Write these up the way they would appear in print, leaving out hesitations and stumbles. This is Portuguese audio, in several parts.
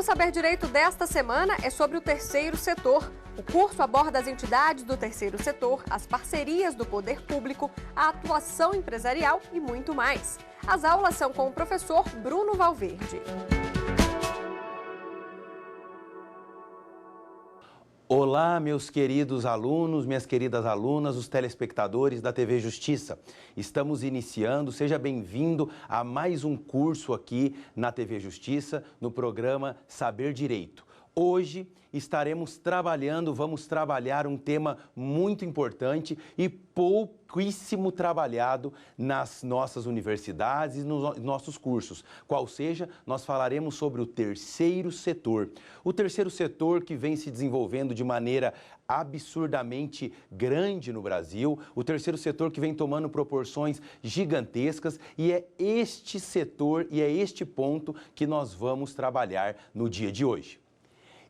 Saber Direito desta semana é sobre o terceiro setor. O curso aborda as entidades do terceiro setor, as parcerias do poder público, a atuação empresarial e muito mais. As aulas são com o professor Bruno Valverde. Olá, meus queridos alunos, minhas queridas alunas, os telespectadores da TV Justiça. Estamos iniciando, seja bem-vindo a mais um curso aqui na TV Justiça, no programa Saber Direito. Hoje vamos trabalhar um tema muito importante e pouquíssimo trabalhado nas nossas universidades e nos nossos cursos. Qual seja, nós falaremos sobre o terceiro setor. O terceiro setor que vem se desenvolvendo de maneira absurdamente grande no Brasil, o terceiro setor que vem tomando proporções gigantescas, e é este setor e é este ponto que nós vamos trabalhar no dia de hoje.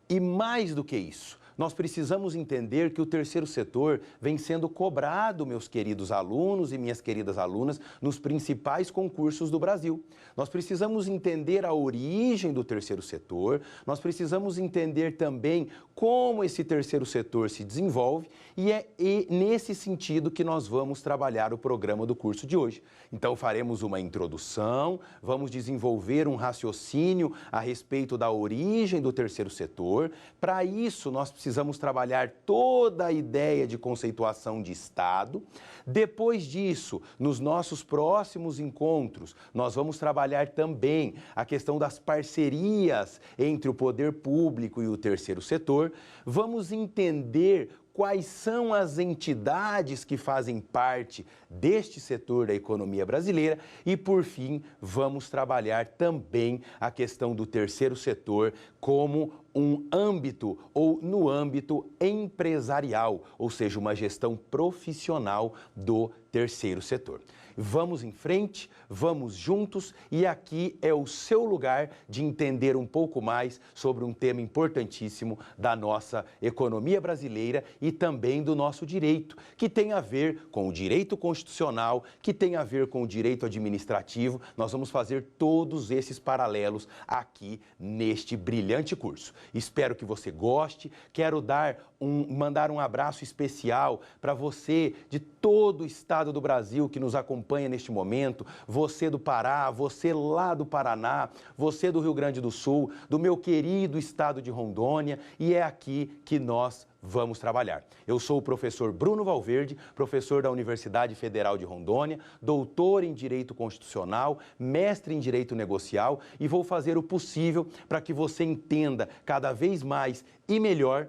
E mais do que isso, nós precisamos entender que o terceiro setor vem sendo cobrado, meus queridos alunos e minhas queridas alunas, nos principais concursos do Brasil. Nós precisamos entender a origem do terceiro setor, nós precisamos entender também como esse terceiro setor se desenvolve e é nesse sentido que nós vamos trabalhar o programa do curso de hoje. Então faremos uma introdução, vamos desenvolver um raciocínio a respeito da origem do terceiro setor. Para isso, nós precisamos trabalhar toda a ideia de conceituação de Estado. Depois disso, nos nossos próximos encontros, nós vamos trabalhar também a questão das parcerias entre o poder público e o terceiro setor. Vamos entender quais são as entidades que fazem parte deste setor da economia brasileira e, por fim, vamos trabalhar também a questão do terceiro setor como um âmbito ou no âmbito empresarial, ou seja, uma gestão profissional do terceiro setor. Vamos em frente, vamos juntos e aqui é o seu lugar de entender um pouco mais sobre um tema importantíssimo da nossa economia brasileira e também do nosso direito, que tem a ver com o direito constitucional, que tem a ver com o direito administrativo. Nós vamos fazer todos esses paralelos aqui neste brilhante curso. Espero que você goste. Quero mandar um abraço especial para você de todo o estado do Brasil que nos acompanha neste momento, você do Pará, você lá do Paraná, você do Rio Grande do Sul, do meu querido estado de Rondônia, e é aqui que nós vamos trabalhar. Eu sou o professor Bruno Valverde, professor da Universidade Federal de Rondônia, doutor em Direito Constitucional, mestre em Direito Negocial, e vou fazer o possível para que você entenda cada vez mais e melhor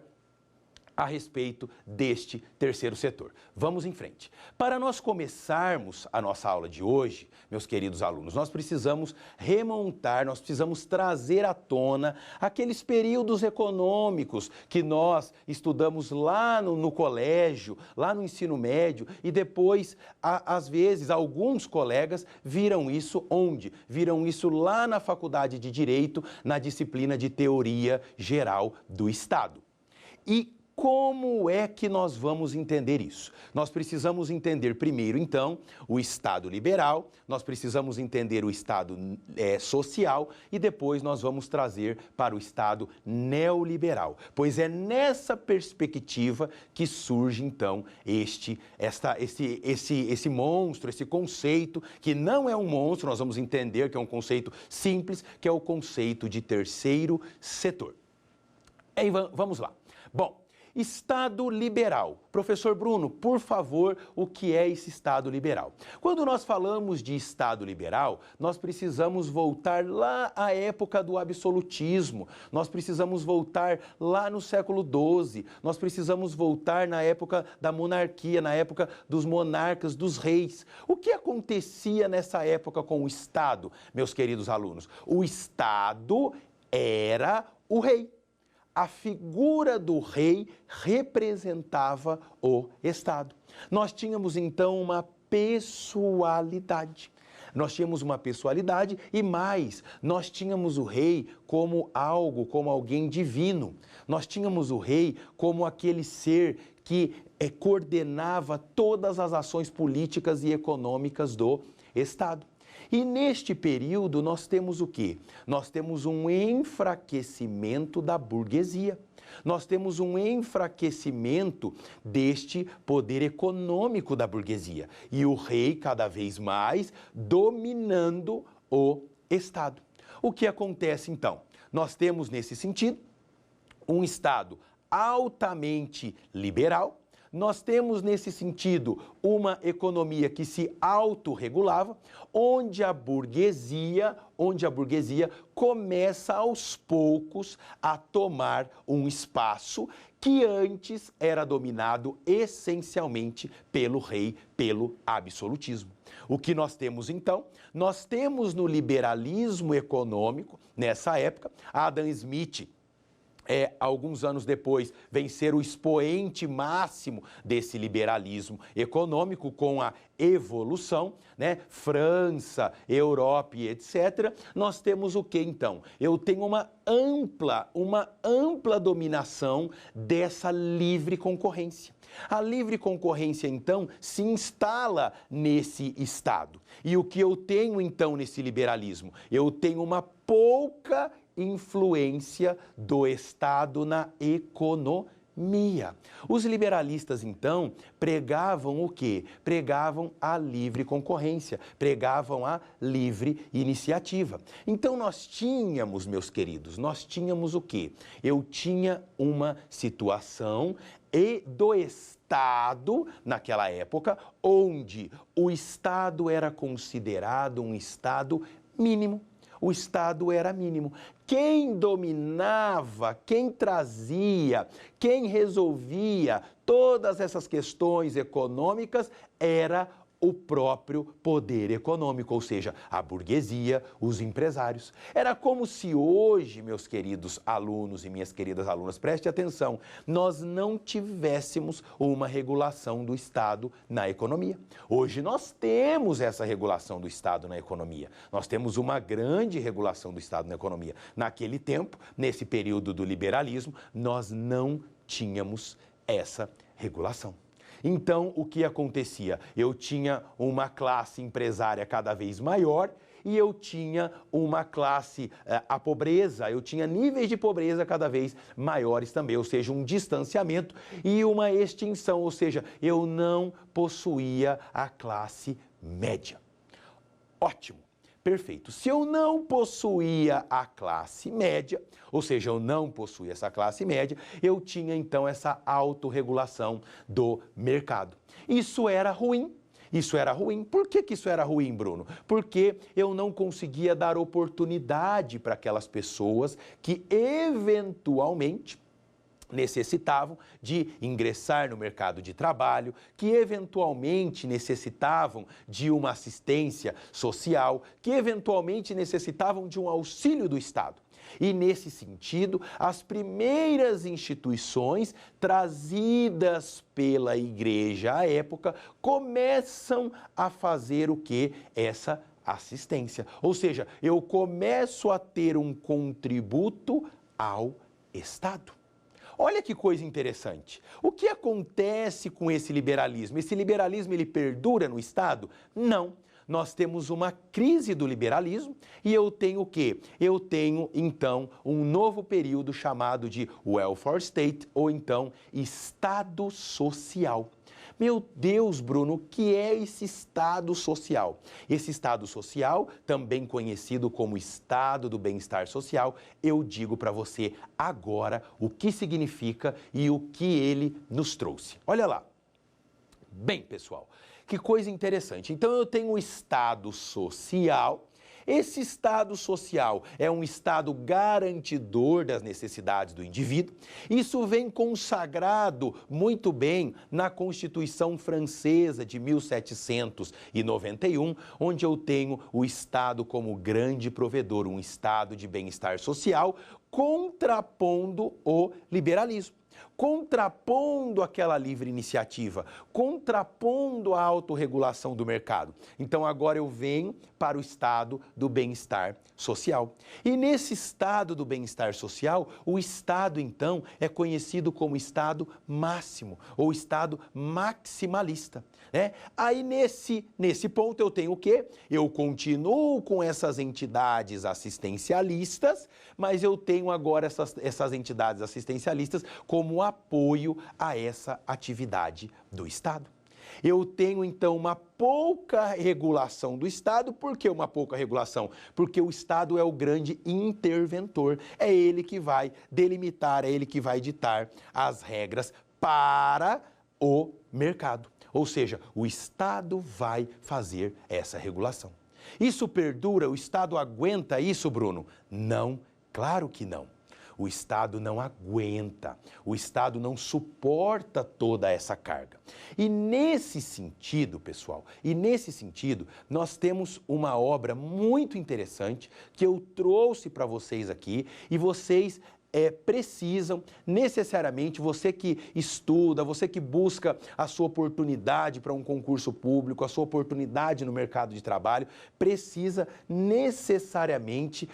a respeito deste terceiro setor. Vamos em frente. Para nós começarmos a nossa aula de hoje, meus queridos alunos, nós precisamos remontar, nós precisamos trazer à tona aqueles períodos econômicos que nós estudamos lá no colégio, lá no ensino médio, e depois, às vezes, alguns colegas viram isso onde? Viram isso lá na Faculdade de Direito, na disciplina de Teoria Geral do Estado. E como é que nós vamos entender isso? Nós precisamos entender primeiro, então, o Estado liberal, nós precisamos entender o Estado social e depois nós vamos trazer para o Estado neoliberal. Pois é nessa perspectiva que surge, então, esse monstro, esse conceito, que não é um monstro, nós vamos entender que é um conceito simples, que é o conceito de terceiro setor. E vamos lá. Bom, Estado liberal. Professor Bruno, por favor, o que é esse Estado liberal? Quando nós falamos de Estado liberal, nós precisamos voltar lá à época do absolutismo, nós precisamos voltar lá no século XII, nós precisamos voltar na época da monarquia, na época dos monarcas, dos reis. O que acontecia nessa época com o Estado, meus queridos alunos? O Estado era o rei. A figura do rei representava o Estado. Nós tínhamos, então, uma pessoalidade. Nós tínhamos uma pessoalidade e mais, nós tínhamos o rei como alguém divino. Nós tínhamos o rei como aquele ser que coordenava todas as ações políticas e econômicas do Estado. E neste período nós temos o quê? Nós temos um enfraquecimento da burguesia. Nós temos um enfraquecimento deste poder econômico da burguesia. E o rei, cada vez mais, dominando o Estado. O que acontece então? Nós temos, nesse sentido, um Estado altamente liberal. Nós temos, nesse sentido, uma economia que se autorregulava, onde a burguesia começa aos poucos a tomar um espaço que antes era dominado essencialmente pelo rei, pelo absolutismo. O que nós temos então? Nós temos no liberalismo econômico, nessa época, Adam Smith, alguns anos depois, vem ser o expoente máximo desse liberalismo econômico com a evolução, né? França, Europa e etc. Nós temos o que então? Eu tenho uma ampla dominação dessa livre concorrência. A livre concorrência, então, se instala nesse Estado. E o que eu tenho, então, nesse liberalismo? Eu tenho uma pouca influência do Estado na economia. Os liberalistas, então, pregavam o quê? Pregavam a livre concorrência, pregavam a livre iniciativa. Então, nós tínhamos, meus queridos, o quê? Eu tinha uma situação do Estado, naquela época, onde o Estado era considerado um Estado mínimo. O Estado era mínimo. Quem dominava, quem trazia, quem resolvia todas essas questões econômicas era o próprio poder econômico, ou seja, a burguesia, os empresários. Era como se hoje, meus queridos alunos e minhas queridas alunas, preste atenção, nós não tivéssemos uma regulação do Estado na economia. Hoje nós temos essa regulação do Estado na economia. Nós temos uma grande regulação do Estado na economia. Naquele tempo, nesse período do liberalismo, nós não tínhamos essa regulação. Então, o que acontecia? Eu tinha uma classe empresária cada vez maior e eu tinha uma classe, a pobreza, eu tinha níveis de pobreza cada vez maiores também, ou seja, um distanciamento e uma extinção, ou seja, eu não possuía a classe média. Ótimo. Perfeito. Se eu não possuía a classe média, ou seja, eu não possuía essa classe média, eu tinha então essa autorregulação do mercado. Isso era ruim. Isso era ruim. Por que isso era ruim, Bruno? Porque eu não conseguia dar oportunidade para aquelas pessoas que eventualmente necessitavam de ingressar no mercado de trabalho, que eventualmente necessitavam de uma assistência social, que eventualmente necessitavam de um auxílio do Estado. E, nesse sentido, as primeiras instituições trazidas pela igreja à época começam a fazer o quê? Essa assistência. Ou seja, eu começo a ter um contributo ao Estado. Olha que coisa interessante. O que acontece com esse liberalismo? Esse liberalismo, ele perdura no Estado? Não. Nós temos uma crise do liberalismo e eu tenho o quê? Eu tenho, então, um novo período chamado de welfare state, ou então Estado social. Meu Deus, Bruno, o que é esse Estado social? Esse Estado social, também conhecido como Estado do Bem-Estar Social, eu digo para você agora o que significa e o que ele nos trouxe. Olha lá. Bem, pessoal, que coisa interessante. Então, eu tenho um Estado social. Esse Estado social é um Estado garantidor das necessidades do indivíduo. Isso vem consagrado muito bem na Constituição Francesa de 1791, onde eu tenho o Estado como grande provedor, um Estado de bem-estar social, contrapondo o liberalismo. contrapondo aquela livre iniciativa, contrapondo a autorregulação do mercado. Então agora eu venho para o estado do bem-estar social. E nesse estado do bem-estar social, o estado então é conhecido como estado máximo ou estado maximalista, né? Aí nesse ponto eu tenho o quê? Eu continuo com essas entidades assistencialistas, mas eu tenho agora essas entidades assistencialistas como apoio a essa atividade do Estado. Eu tenho, então, uma pouca regulação do Estado. Por que uma pouca regulação? Porque o Estado é o grande interventor. É ele que vai delimitar, é ele que vai ditar as regras para o mercado. Ou seja, o Estado vai fazer essa regulação. Isso perdura? O Estado aguenta isso, Bruno? Não, claro que não. O Estado não aguenta, o Estado não suporta toda essa carga. E nesse sentido, pessoal, nós temos uma obra muito interessante que eu trouxe para vocês aqui e vocês precisam necessariamente, você que estuda, você que busca a sua oportunidade para um concurso público, a sua oportunidade no mercado de trabalho, precisa necessariamente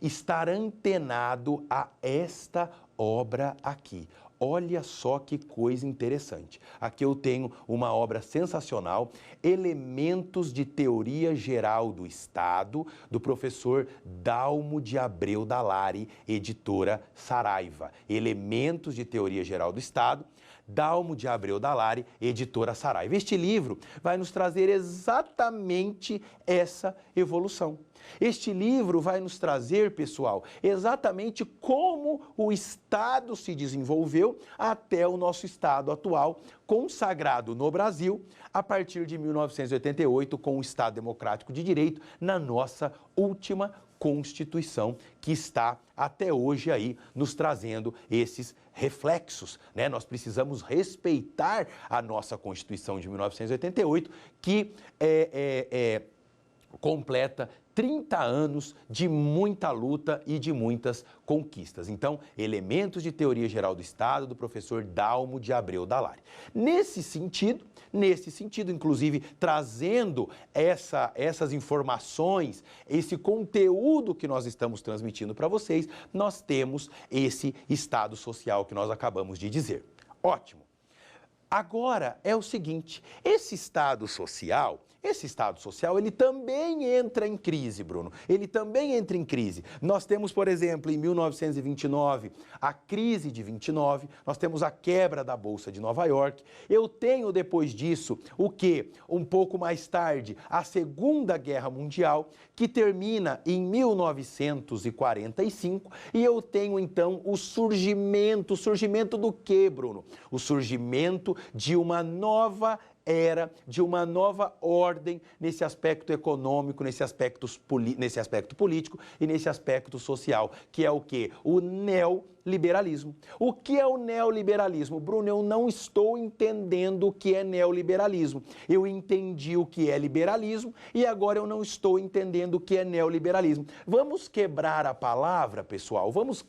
estar antenado a esta obra aqui. Olha só que coisa interessante. Aqui eu tenho uma obra sensacional, Elementos de Teoria Geral do Estado, do professor Dalmo de Abreu Dallari, editora Saraiva. Elementos de Teoria Geral do Estado, Dalmo de Abreu Dallari, editora Saraiva. Este livro vai nos trazer exatamente essa evolução. Este livro vai nos trazer, pessoal, exatamente como o Estado se desenvolveu até o nosso Estado atual, consagrado no Brasil, a partir de 1988, com o Estado Democrático de Direito, na nossa última Constituição, que está até hoje aí nos trazendo esses reflexos, né? Nós precisamos respeitar a nossa Constituição de 1988, que completa 30 anos de muita luta e de muitas conquistas. Então, Elementos de Teoria Geral do Estado, do professor Dalmo de Abreu Dallari. Nesse sentido, inclusive, trazendo essas informações, esse conteúdo que nós estamos transmitindo para vocês, nós temos esse estado social que nós acabamos de dizer. Ótimo. Agora é o seguinte, esse estado social, ele também entra em crise, Bruno. Ele também entra em crise. Nós temos, por exemplo, em 1929, a crise de 29, nós temos a quebra da Bolsa de Nova York. Eu tenho, depois disso, o quê? Um pouco mais tarde, a Segunda Guerra Mundial, que termina em 1945, e eu tenho, então, o surgimento do quê, Bruno? O surgimento de uma nova era, de uma nova ordem nesse aspecto econômico, nesse aspecto político e nesse aspecto social, que é o quê? O neoliberalismo. O que é o neoliberalismo? Bruno, eu não estou entendendo o que é neoliberalismo. Eu entendi o que é liberalismo e agora eu não estou entendendo o que é neoliberalismo. Vamos quebrar a palavra, pessoal? Vamos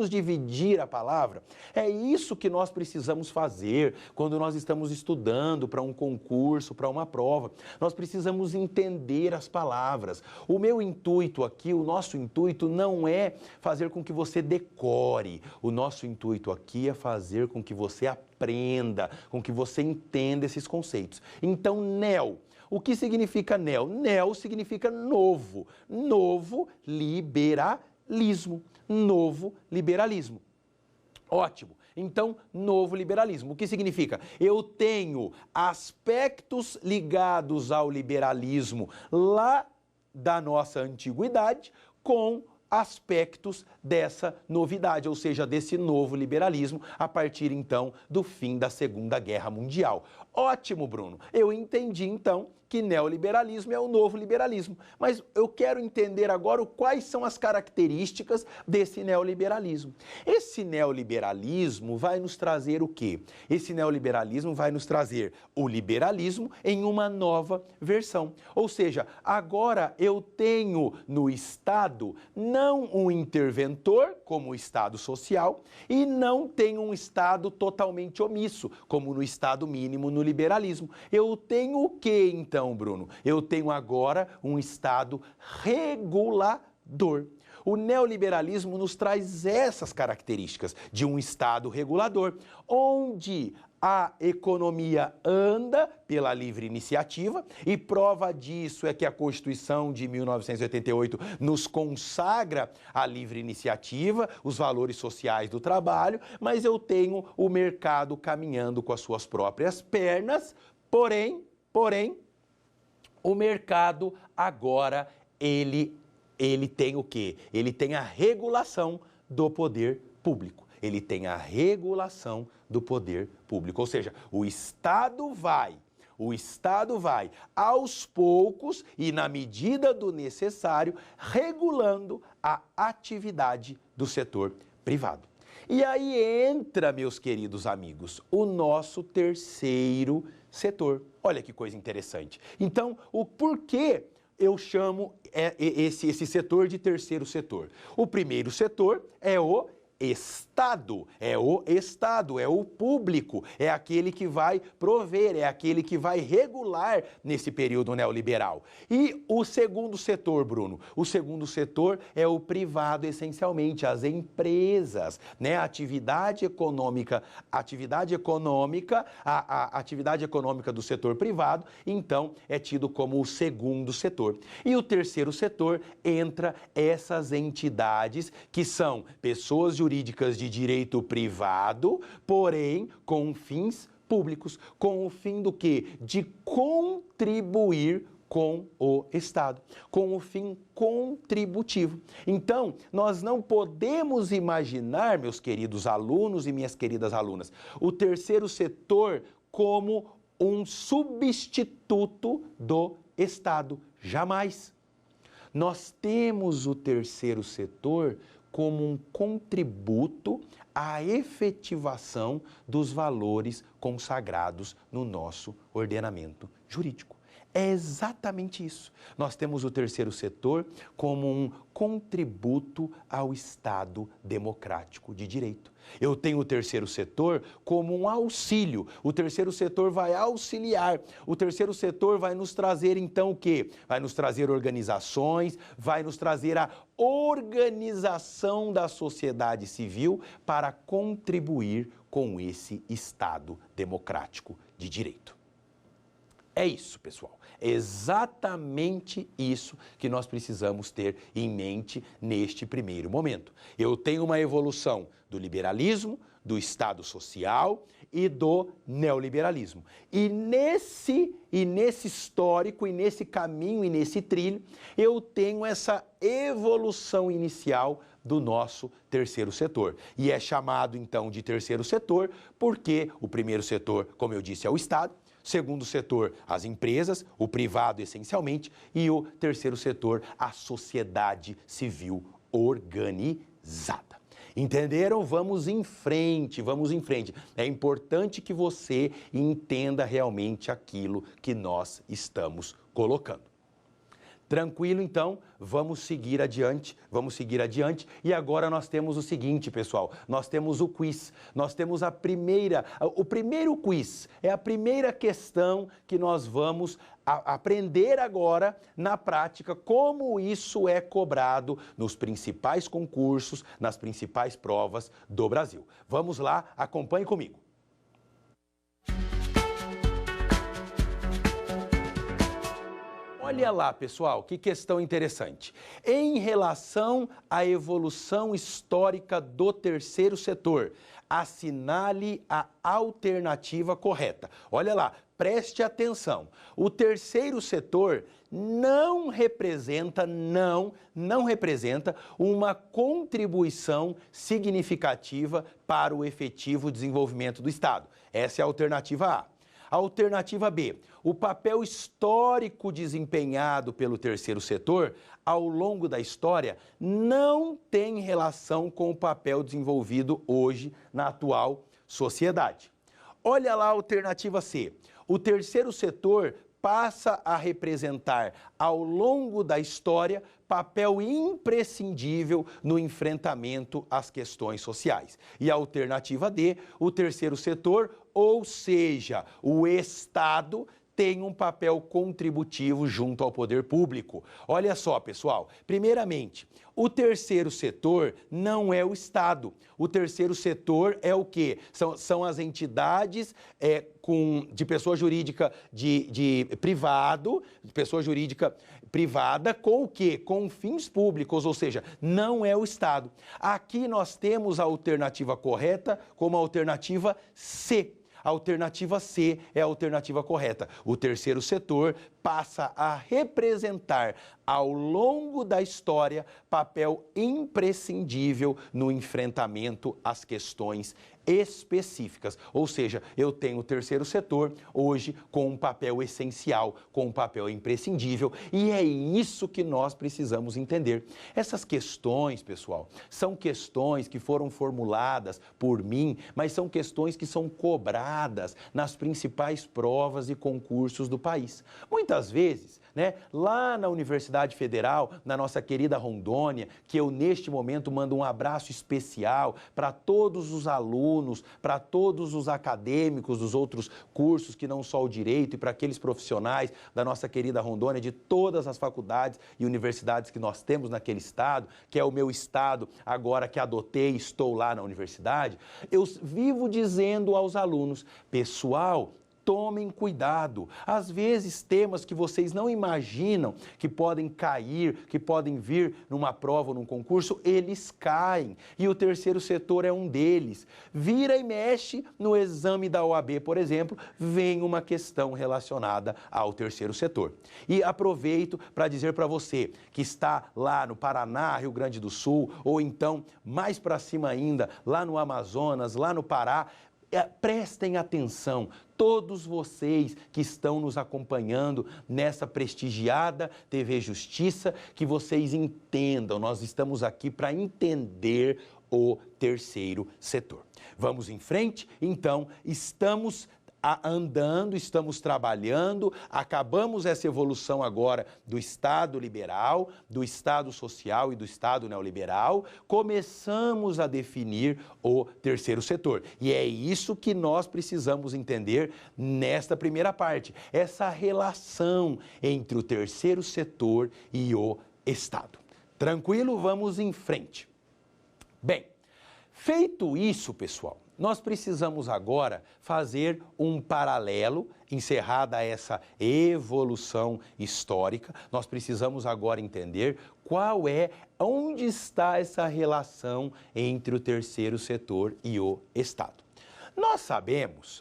dividir a palavra? É isso que nós precisamos fazer quando nós estamos estudando para um concurso, para uma prova. Nós precisamos entender as palavras. O meu intuito aqui, o nosso intuito não é fazer com que você decore. O nosso intuito aqui é fazer com que você aprenda, com que você entenda esses conceitos. Então, neo. O que significa neo? Neo significa novo. Novo liberalismo. Novo liberalismo. Ótimo. Então, novo liberalismo. O que significa? Eu tenho aspectos ligados ao liberalismo lá da nossa antiguidade com aspectos dessa novidade, ou seja, desse novo liberalismo, a partir então do fim da Segunda Guerra Mundial. Ótimo, Bruno. Eu entendi, então, que neoliberalismo é o novo liberalismo. Mas eu quero entender agora quais são as características desse neoliberalismo. Esse neoliberalismo vai nos trazer o quê? Esse neoliberalismo vai nos trazer o liberalismo em uma nova versão. Ou seja, agora eu tenho no Estado não um interventor, como o Estado social, e não tenho um Estado totalmente omisso, como no Estado mínimo no liberalismo. Eu tenho o quê, então, Bruno? Eu tenho agora um Estado regulador. O neoliberalismo nos traz essas características de um Estado regulador, onde a economia anda pela livre iniciativa, e prova disso é que a Constituição de 1988 nos consagra a livre iniciativa, os valores sociais do trabalho, mas eu tenho o mercado caminhando com as suas próprias pernas, porém, o mercado agora, ele tem o quê? Ele tem a regulação do poder público. Ele tem a regulação do poder público. Ou seja, o Estado vai aos poucos e na medida do necessário, regulando a atividade do setor privado. E aí entra, meus queridos amigos, o nosso terceiro setor. Olha que coisa interessante. Então, o porquê eu chamo esse setor de terceiro setor? O primeiro setor é o Estado, é o público, é aquele que vai prover, é aquele que vai regular nesse período neoliberal. E o segundo setor, Bruno? O segundo setor é o privado, essencialmente, as empresas, né? A atividade econômica do setor privado, então, é tido como o segundo setor. E o terceiro setor entra essas entidades que são pessoas jurídicas de direito privado, porém com fins públicos, com o fim do quê? De contribuir com o Estado, com o fim contributivo. Então, nós não podemos imaginar, meus queridos alunos e minhas queridas alunas, o terceiro setor como um substituto do Estado. Jamais. Nós temos o terceiro setor como um contributo à efetivação dos valores consagrados no nosso ordenamento jurídico. É exatamente isso. Nós temos o terceiro setor como um contributo ao Estado democrático de direito. Eu tenho o terceiro setor como um auxílio. O terceiro setor vai auxiliar. O terceiro setor vai nos trazer, então, o quê? Vai nos trazer organizações, vai nos trazer a organização da sociedade civil para contribuir com esse Estado democrático de direito. É isso, pessoal. É exatamente isso que nós precisamos ter em mente neste primeiro momento. Eu tenho uma evolução do liberalismo, do Estado social e do neoliberalismo. E nesse histórico, e nesse caminho, e nesse trilho, eu tenho essa evolução inicial do nosso terceiro setor. E é chamado, então, de terceiro setor porque o primeiro setor, como eu disse, é o Estado. Segundo setor, as empresas, o privado essencialmente, e o terceiro setor, a sociedade civil organizada. Entenderam? Vamos em frente, vamos em frente. É importante que você entenda realmente aquilo que nós estamos colocando. Tranquilo, então, vamos seguir adiante. E agora nós temos o seguinte, pessoal, nós temos o quiz, nós temos o primeiro quiz, é a primeira questão que nós vamos aprender agora na prática como isso é cobrado nos principais concursos, nas principais provas do Brasil. Vamos lá, acompanhe comigo. Olha lá, pessoal, que questão interessante. Em relação à evolução histórica do terceiro setor, assinale a alternativa correta. Olha lá, preste atenção. O terceiro setor não representa uma contribuição significativa para o efetivo desenvolvimento do Estado. Essa é a alternativa A. Alternativa B, o papel histórico desempenhado pelo terceiro setor ao longo da história não tem relação com o papel desenvolvido hoje na atual sociedade. Olha lá a alternativa C. O terceiro setor passa a representar, ao longo da história, papel imprescindível no enfrentamento às questões sociais. E a alternativa D, o terceiro setor, ou seja, o Estado, tem um papel contributivo junto ao poder público. Olha só, pessoal, primeiramente, o terceiro setor não é o Estado. O terceiro setor é o quê? São as entidades de pessoa jurídica de privado, de pessoa jurídica privada com o quê? Com fins públicos, ou seja, não é o Estado. Aqui nós temos a alternativa correta como a alternativa C. A alternativa C é a alternativa correta. O terceiro setor passa a representar, ao longo da história, papel imprescindível no enfrentamento às questões específicas. Ou seja, eu tenho o terceiro setor hoje com um papel essencial, com um papel imprescindível, e é isso que nós precisamos entender. Essas questões, pessoal, são questões que foram formuladas por mim, mas são questões que são cobradas nas principais provas e concursos do país. Muitas vezes, lá na Universidade Federal, na nossa querida Rondônia, que eu neste momento mando um abraço especial para todos os alunos, para todos os acadêmicos dos outros cursos que não só o direito e para aqueles profissionais da nossa querida Rondônia, de todas as faculdades e universidades que nós temos naquele estado, que é o meu estado agora que adotei, estou lá na universidade, eu vivo dizendo aos alunos, pessoal, tomem cuidado. Às vezes, temas que vocês não imaginam que podem cair, que podem vir numa prova ou num concurso, eles caem. E o terceiro setor é um deles. Vira e mexe no exame da OAB, por exemplo, vem uma questão relacionada ao terceiro setor. E aproveito para dizer para você que está lá no Paraná, Rio Grande do Sul, ou então mais para cima ainda, lá no Amazonas, lá no Pará, prestem atenção, todos vocês que estão nos acompanhando nessa prestigiada TV Justiça, que vocês entendam, nós estamos aqui para entender o terceiro setor. Vamos em frente? Então, estamos andando, estamos trabalhando, acabamos essa evolução agora do Estado liberal, do Estado social e do Estado neoliberal, começamos a definir o terceiro setor. E é isso que nós precisamos entender nesta primeira parte, essa relação entre o terceiro setor e o Estado. Tranquilo? Vamos em frente. Bem, feito isso, pessoal, nós precisamos agora fazer um paralelo, encerrada essa evolução histórica, nós precisamos agora entender onde está essa relação entre o terceiro setor e o Estado. Nós sabemos,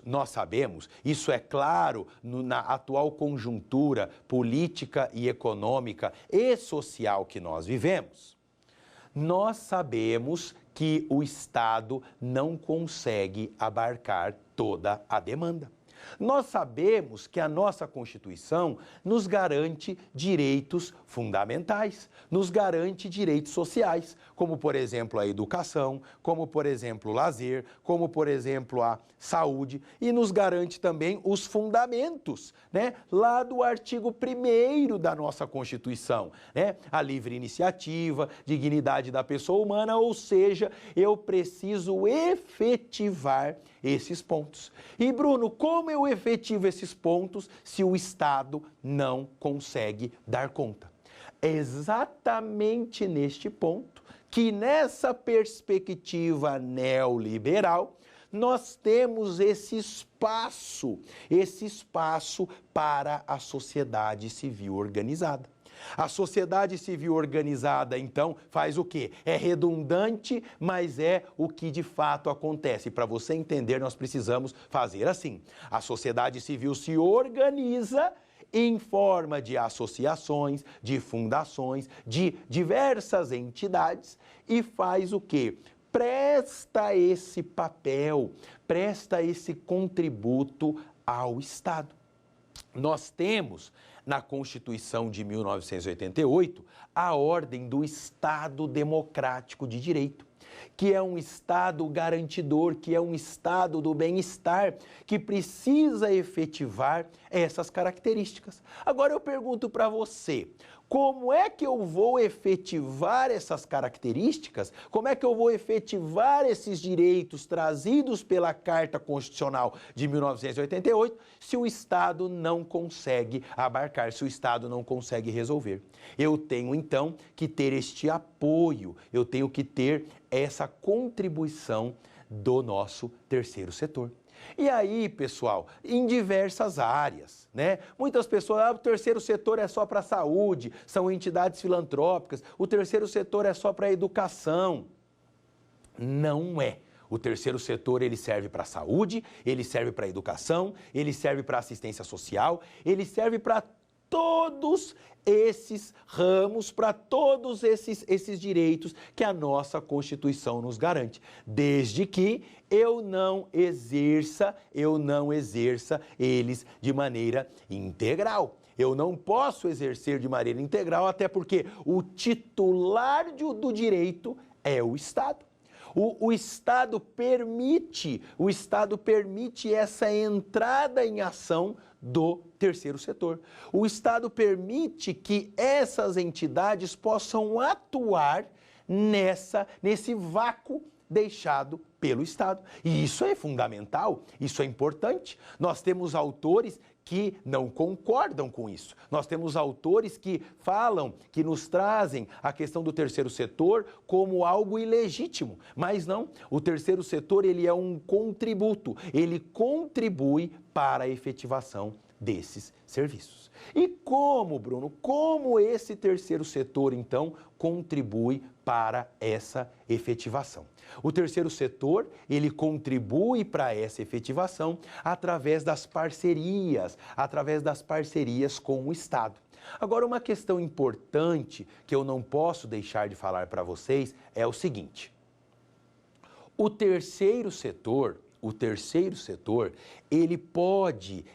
isso é claro na atual conjuntura política e econômica e social que nós vivemos, nós sabemos que o Estado não consegue abarcar toda a demanda. Nós sabemos que a nossa Constituição nos garante direitos fundamentais, nos garante direitos sociais, como, por exemplo, a educação, como, por exemplo, o lazer, como, por exemplo, a saúde, e nos garante também os fundamentos, lá do artigo 1º da nossa Constituição, a livre iniciativa, dignidade da pessoa humana, ou seja, eu preciso efetivar esses pontos. E, Bruno, como eu efetivo esses pontos se o Estado não consegue dar conta? É exatamente neste ponto que, nessa perspectiva neoliberal, nós temos esse espaço para a sociedade civil organizada. A sociedade civil organizada, então, faz o quê? É redundante, mas é o que de fato acontece. Para você entender, nós precisamos fazer assim. A sociedade civil se organiza em forma de associações, de fundações, de diversas entidades e faz o quê? Presta esse papel, presta esse contributo ao Estado. Nós temos, na Constituição de 1988, a ordem do Estado Democrático de Direito, que é um Estado garantidor, que é um Estado do bem-estar, que precisa efetivar essas características. Agora eu pergunto para você, como é que eu vou efetivar essas características? Como é que eu vou efetivar esses direitos trazidos pela Carta Constitucional de 1988 se o Estado não consegue abarcar, se o Estado não consegue resolver? Eu tenho, então, que ter este apoio, eu tenho que ter essa contribuição do nosso terceiro setor. E aí, pessoal, em diversas áreas, né? Muitas pessoas, o terceiro setor é só para a saúde, são entidades filantrópicas, o terceiro setor é só para a educação. Não é. O terceiro setor, ele serve para a saúde, ele serve para a educação, ele serve para a assistência social, ele serve para todos esses ramos, para todos esses direitos que a nossa Constituição nos garante, desde que eu não exerça eles de maneira integral. Eu não posso exercer de maneira integral, até porque o titular do direito é o Estado. O Estado permite essa entrada em ação do terceiro setor. O Estado permite que essas entidades possam atuar nesse vácuo deixado pelo Estado. E isso é fundamental, isso é importante. Nós temos autores que não concordam com isso. Nós temos autores que falam, que nos trazem a questão do terceiro setor como algo ilegítimo. Mas não, o terceiro setor, ele é um contributo, ele contribui para a efetivação desses serviços. E como, Bruno, como esse terceiro setor, então, contribui para essa efetivação? O terceiro setor, ele contribui para essa efetivação através das parcerias com o Estado. Agora, uma questão importante que eu não posso deixar de falar para vocês é o seguinte: o terceiro setor,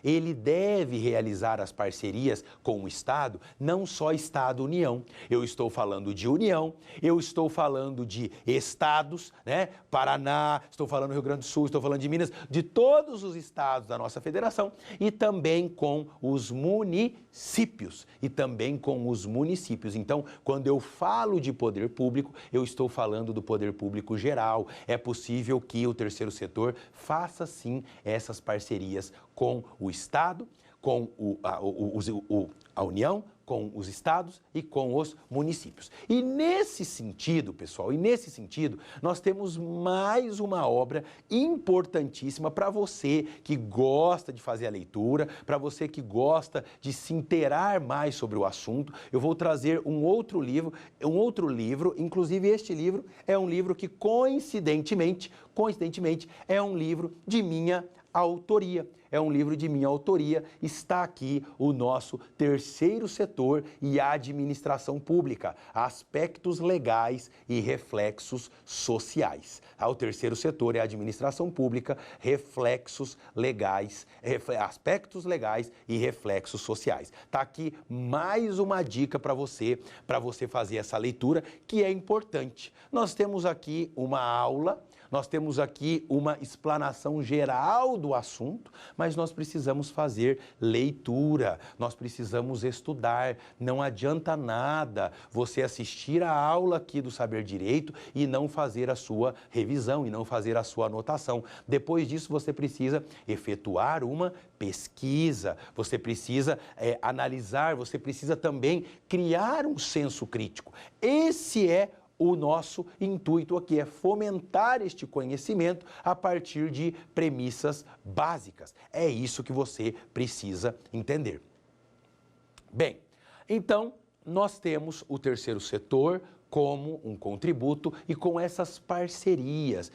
ele deve realizar as parcerias com o Estado, não só Estado-União. Eu estou falando de União, eu estou falando de estados, né? Paraná, estou falando do Rio Grande do Sul, estou falando de Minas, de todos os estados da nossa federação e também com os municípios. Então, quando eu falo de poder público, eu estou falando do poder público geral. É possível que o terceiro setor faça sim essas parcerias com o Estado, com a União, com os estados e com os municípios. E nesse sentido, pessoal, nós temos mais uma obra importantíssima para você que gosta de fazer a leitura, para você que gosta de se inteirar mais sobre o assunto. Eu vou trazer um outro livro, inclusive este livro é um livro que coincidentemente é um livro de minha autoria. Está aqui o nosso terceiro setor e a administração pública, aspectos legais e reflexos sociais. O terceiro setor é a administração pública, aspectos legais e reflexos sociais. Está aqui mais uma dica para você fazer essa leitura, que é importante. Nós temos aqui uma aula, nós temos aqui uma explanação geral do assunto, mas nós precisamos fazer leitura, nós precisamos estudar. Não adianta nada você assistir a aula aqui do Saber Direito e não fazer a sua revisão, e não fazer a sua anotação. Depois disso, você precisa efetuar uma pesquisa, você precisa analisar, você precisa também criar um senso crítico. Esse é o nosso intuito aqui, é fomentar este conhecimento a partir de premissas básicas. É isso que você precisa entender. Bem, então, nós temos o terceiro setor como um contributo e com essas parcerias.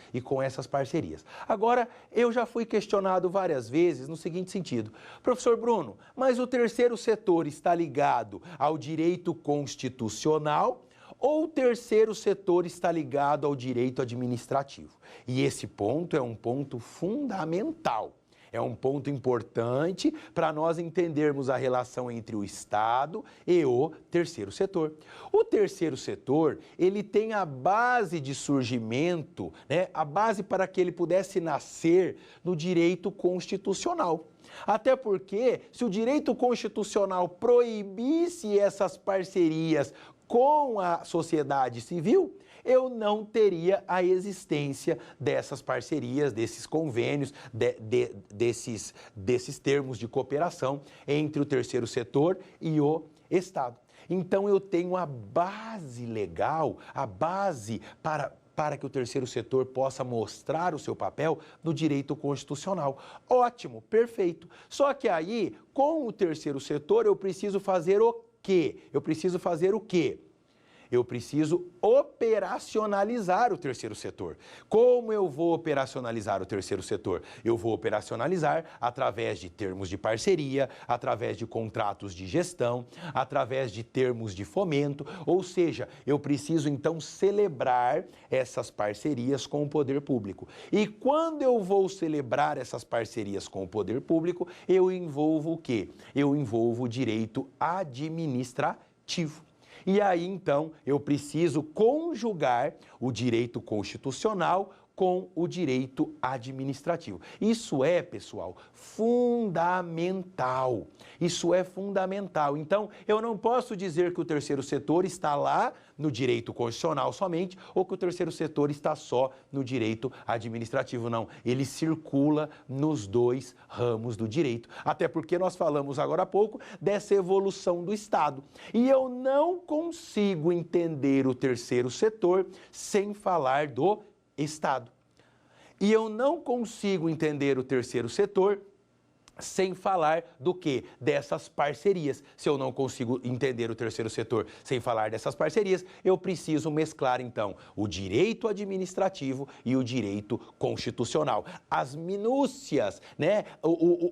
Agora, eu já fui questionado várias vezes no seguinte sentido: professor Bruno, mas o terceiro setor está ligado ao direito constitucional ou o terceiro setor está ligado ao direito administrativo? E esse ponto é um ponto fundamental. É um ponto importante para nós entendermos a relação entre o Estado e o terceiro setor. O terceiro setor, ele tem a base de surgimento, né, a base para que ele pudesse nascer no direito constitucional. Até porque, se o direito constitucional proibisse essas parcerias com a sociedade civil, eu não teria a existência dessas parcerias, desses convênios, desses termos de cooperação entre o terceiro setor e o Estado. Então, eu tenho a base legal, a base para que o terceiro setor possa mostrar o seu papel no direito constitucional. Ótimo, perfeito. Só que aí, com o terceiro setor, eu preciso fazer o quê? Eu preciso fazer o quê? Eu preciso operacionalizar o terceiro setor. Como eu vou operacionalizar o terceiro setor? Eu vou operacionalizar através de termos de parceria, através de contratos de gestão, através de termos de fomento, ou seja, eu preciso então celebrar essas parcerias com o poder público. E quando eu vou celebrar essas parcerias com o poder público, eu envolvo o quê? Eu envolvo o direito administrativo. E aí, então, eu preciso conjugar o direito constitucional com o direito administrativo. Isso é, pessoal, fundamental. Isso é fundamental. Então, eu não posso dizer que o terceiro setor está lá no direito constitucional somente ou que o terceiro setor está só no direito administrativo. Não, ele circula nos dois ramos do direito. Até porque nós falamos agora há pouco dessa evolução do Estado. E eu não consigo entender o terceiro setor sem falar do Estado. E eu não consigo entender o terceiro setor sem falar do quê? Dessas parcerias. Se eu não consigo entender o terceiro setor sem falar dessas parcerias, eu preciso mesclar, então, o direito administrativo e o direito constitucional. As minúcias, né?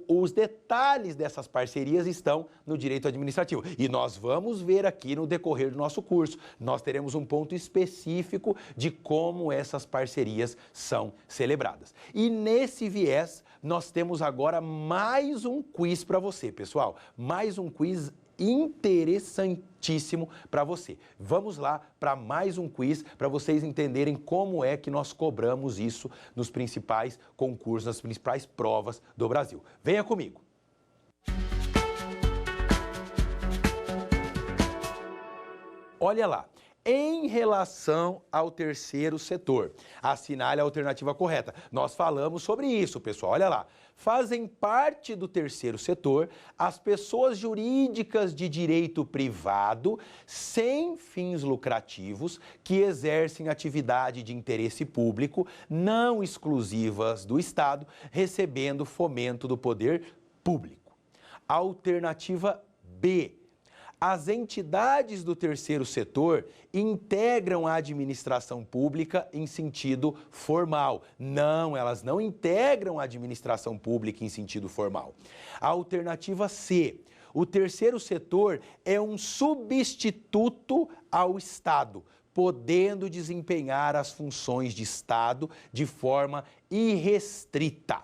Os detalhes dessas parcerias estão no direito administrativo. E nós vamos ver aqui no decorrer do nosso curso. Nós teremos um ponto específico de como essas parcerias são celebradas. E nesse viés, nós temos agora mais um quiz para você, pessoal. Mais um quiz interessantíssimo para você. Vamos lá para mais um quiz para vocês entenderem como é que nós cobramos isso nos principais concursos, nas principais provas do Brasil. Venha comigo. Olha lá. Em relação ao terceiro setor, assinale a alternativa correta. Nós falamos sobre isso, pessoal. Olha lá. Fazem parte do terceiro setor as pessoas jurídicas de direito privado sem fins lucrativos que exercem atividade de interesse público não exclusivas do Estado, recebendo fomento do poder público. Alternativa B. As entidades do terceiro setor integram a administração pública em sentido formal. Não, elas não integram a administração pública em sentido formal. A alternativa C. O terceiro setor é um substituto ao Estado, podendo desempenhar as funções de Estado de forma irrestrita.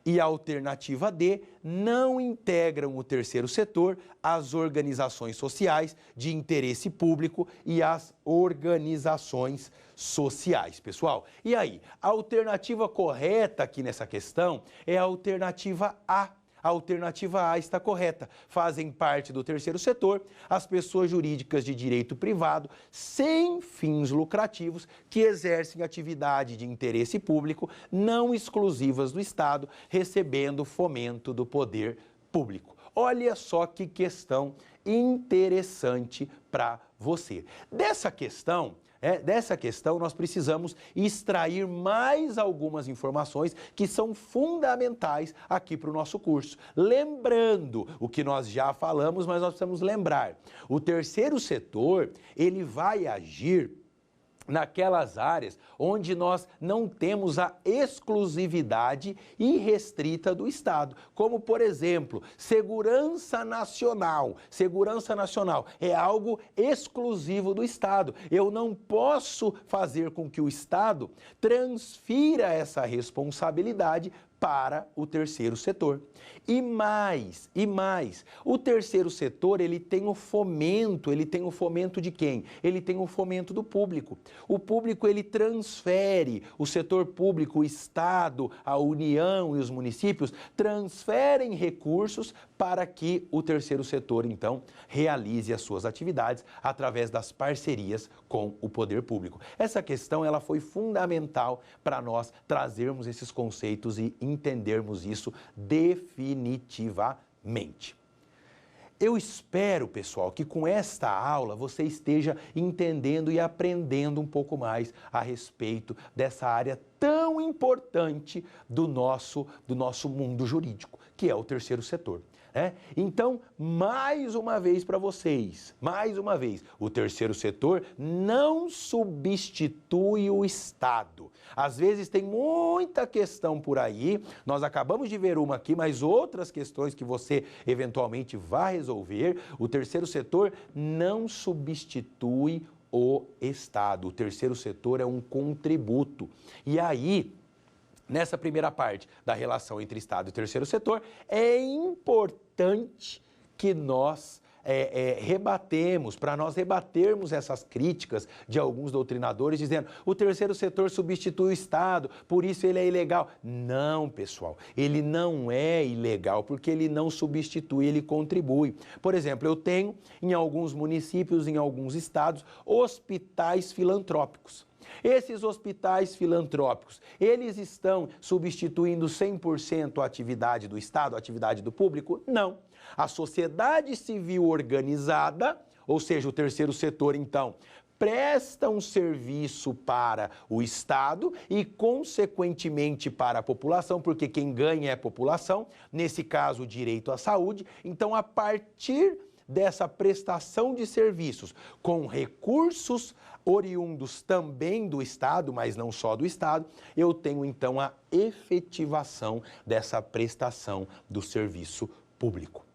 E a alternativa D, não integram o terceiro setor as organizações sociais de interesse público e as organizações sociais, pessoal. E aí, a alternativa correta aqui nessa questão é a alternativa A. A alternativa A está correta. Fazem parte do terceiro setor as pessoas jurídicas de direito privado sem fins lucrativos que exercem atividade de interesse público não exclusivas do Estado, recebendo fomento do poder público. Olha só que questão interessante para você. Dessa questão, nós precisamos extrair mais algumas informações que são fundamentais aqui para o nosso curso. Lembrando o que nós já falamos, mas nós precisamos lembrar. O terceiro setor, ele vai agir naquelas áreas onde nós não temos a exclusividade irrestrita do Estado, como, por exemplo, segurança nacional. Segurança nacional é algo exclusivo do Estado. Eu não posso fazer com que o Estado transfira essa responsabilidade para o terceiro setor. E mais, o terceiro setor, ele tem o fomento de quem? Ele tem o fomento do público. O público, ele transfere, o setor público, o Estado, a União e os municípios transferem recursos para que o terceiro setor, então, realize as suas atividades através das parcerias com o poder público. Essa questão, ela foi fundamental para nós trazermos esses conceitos e entendermos isso definitivamente. Eu espero, pessoal, que com esta aula você esteja entendendo e aprendendo um pouco mais a respeito dessa área tão importante do nosso mundo jurídico, que é o terceiro setor. Então, mais uma vez para vocês, o terceiro setor não substitui o Estado. Às vezes tem muita questão por aí, nós acabamos de ver uma aqui, mas outras questões que você eventualmente vai resolver. O terceiro setor não substitui o Estado. O terceiro setor é um contributo. E aí, nessa primeira parte da relação entre Estado e terceiro setor, é importante que nós rebatermos essas críticas de alguns doutrinadores dizendo o terceiro setor substitui o Estado, por isso ele é ilegal. Não, pessoal, ele não é ilegal porque ele não substitui, ele contribui. Por exemplo, eu tenho em alguns municípios, em alguns estados, hospitais filantrópicos. Esses hospitais filantrópicos, eles estão substituindo 100% a atividade do Estado, a atividade do público? Não. A sociedade civil organizada, ou seja, o terceiro setor, então, presta um serviço para o Estado e, consequentemente, para a população, porque quem ganha é a população, nesse caso, o direito à saúde. Então, a partir dessa prestação de serviços com recursos oriundos também do Estado, mas não só do Estado, eu tenho então a efetivação dessa prestação do serviço público.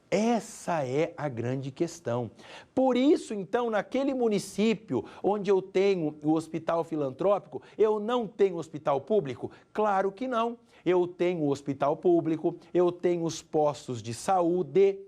Essa é a grande questão. Por isso, então, naquele município onde eu tenho o hospital filantrópico, eu não tenho hospital público? Claro que não. Eu tenho o hospital público, eu tenho os postos de saúde,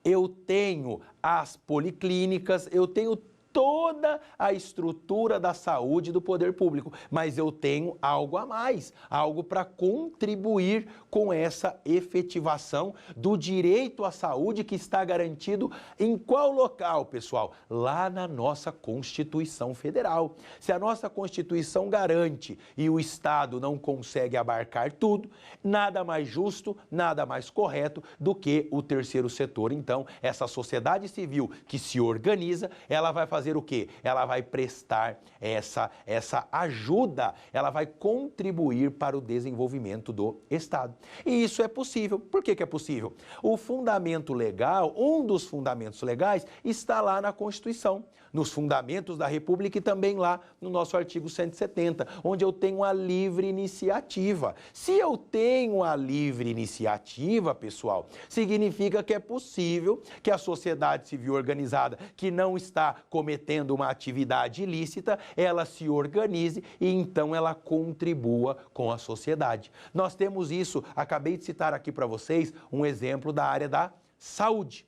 eu tenho as policlínicas, eu tenho toda a estrutura da saúde do poder público, mas eu tenho algo a mais, algo para contribuir com essa efetivação do direito à saúde que está garantido em qual local, pessoal? Lá na nossa Constituição Federal. Se a nossa Constituição garante e o Estado não consegue abarcar tudo, nada mais justo, nada mais correto do que o terceiro setor. Então, essa sociedade civil que se organiza, ela vai fazer o quê? Ela vai prestar essa ajuda, ela vai contribuir para o desenvolvimento do Estado. E isso é possível. Por que é possível? O fundamento legal, um dos fundamentos legais, está lá na Constituição, nos fundamentos da República e também lá no nosso artigo 170, onde eu tenho a livre iniciativa. Se eu tenho a livre iniciativa, pessoal, significa que é possível que a sociedade civil organizada, que não está cometendo uma atividade ilícita, ela se organize e então ela contribua com a sociedade. Nós temos isso, acabei de citar aqui para vocês um exemplo da área da saúde,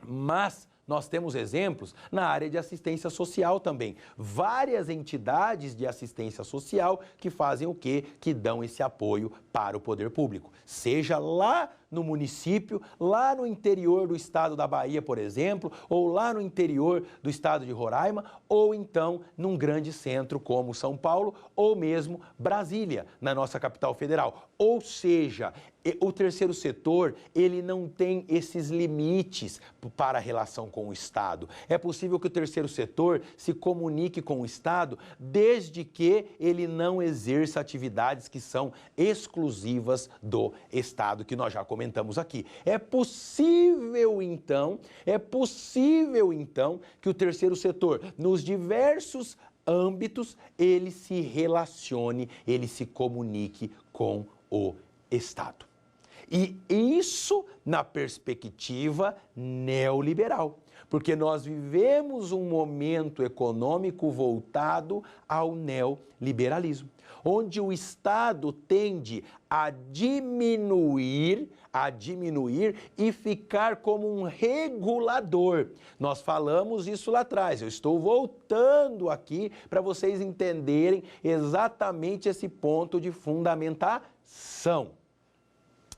mas nós temos exemplos na área de assistência social também. Várias entidades de assistência social que fazem o quê? Que dão esse apoio para o poder público. Seja lá no município, lá no interior do estado da Bahia, por exemplo, ou lá no interior do estado de Roraima, ou então num grande centro como São Paulo, ou mesmo Brasília, na nossa capital federal. Ou seja, o terceiro setor, ele não tem esses limites para a relação com o Estado. É possível que o terceiro setor se comunique com o Estado desde que ele não exerça atividades que são exclusivas do Estado, que nós já comentamos aqui. É possível, então, que o terceiro setor, nos diversos âmbitos, ele se relacione, ele se comunique com o Estado. E isso na perspectiva neoliberal, porque nós vivemos um momento econômico voltado ao neoliberalismo, onde o Estado tende a diminuir e ficar como um regulador. Nós falamos isso lá atrás, eu estou voltando aqui para vocês entenderem exatamente esse ponto de fundamentação.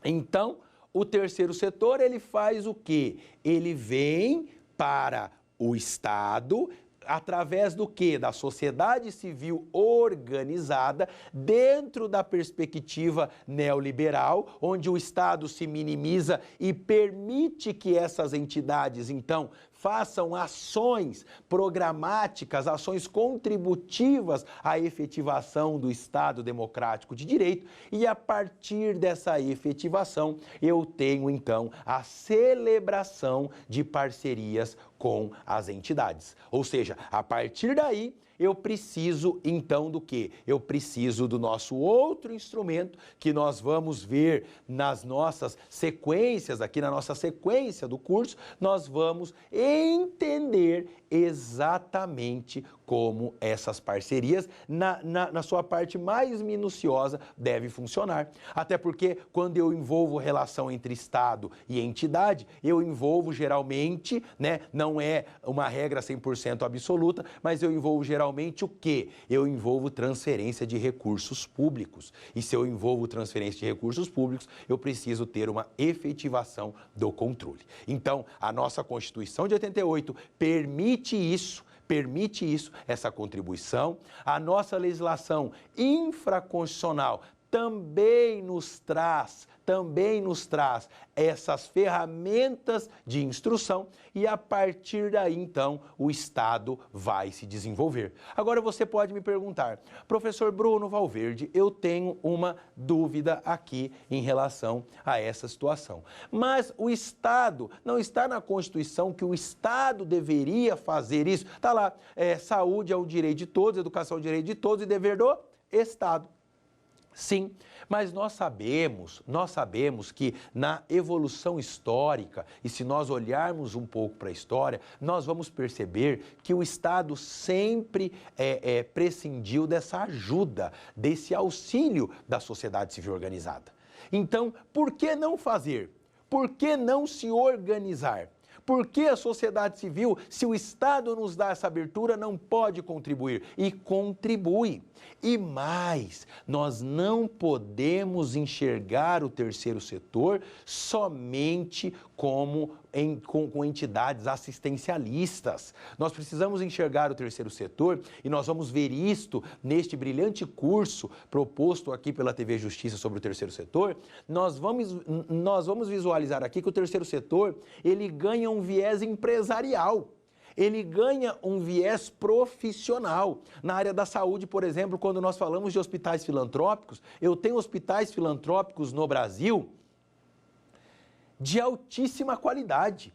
Então, o terceiro setor, ele faz o quê? Ele vem para o Estado, através do quê? Da sociedade civil organizada, dentro da perspectiva neoliberal, onde o Estado se minimiza e permite que essas entidades, então, façam ações programáticas, ações contributivas à efetivação do Estado democrático de direito, e a partir dessa efetivação eu tenho então a celebração de parcerias com as entidades. Ou seja, a partir daí eu preciso então do quê? Eu preciso do nosso outro instrumento que nós vamos ver nas nossas sequências, aqui na nossa sequência do curso, nós vamos entender exatamente como essas parcerias, na sua parte mais minuciosa, devem funcionar. Até porque quando eu envolvo relação entre Estado e entidade, eu envolvo geralmente, não é uma regra 100% absoluta, mas eu envolvo geralmente o quê? Eu envolvo transferência de recursos públicos. E se eu envolvo transferência de recursos públicos, eu preciso ter uma efetivação do controle. Então, a nossa Constituição de 88 permite isso, essa contribuição. A nossa legislação infraconstitucional também nos traz essas ferramentas de instrução e a partir daí, então, o Estado vai se desenvolver. Agora você pode me perguntar, professor Bruno Valverde, eu tenho uma dúvida aqui em relação a essa situação. Mas o Estado, não está na Constituição que o Estado deveria fazer isso? Está lá, saúde é o direito de todos, educação é o direito de todos e dever do Estado. Sim, mas nós sabemos que na evolução histórica, e se nós olharmos um pouco para a história, nós vamos perceber que o Estado sempre prescindiu dessa ajuda, desse auxílio da sociedade civil organizada. Então, por que não fazer? Por que não se organizar? Por que a sociedade civil, se o Estado nos dá essa abertura, não pode contribuir? E contribui. E mais, nós não podemos enxergar o terceiro setor somente com entidades assistencialistas. Nós precisamos enxergar o terceiro setor e nós vamos ver isto neste brilhante curso proposto aqui pela TV Justiça sobre o terceiro setor. Nós vamos visualizar aqui que o terceiro setor, ele ganha um viés empresarial. Ele ganha um viés profissional. Na área da saúde, por exemplo, quando nós falamos de hospitais filantrópicos, eu tenho hospitais filantrópicos no Brasil de altíssima qualidade,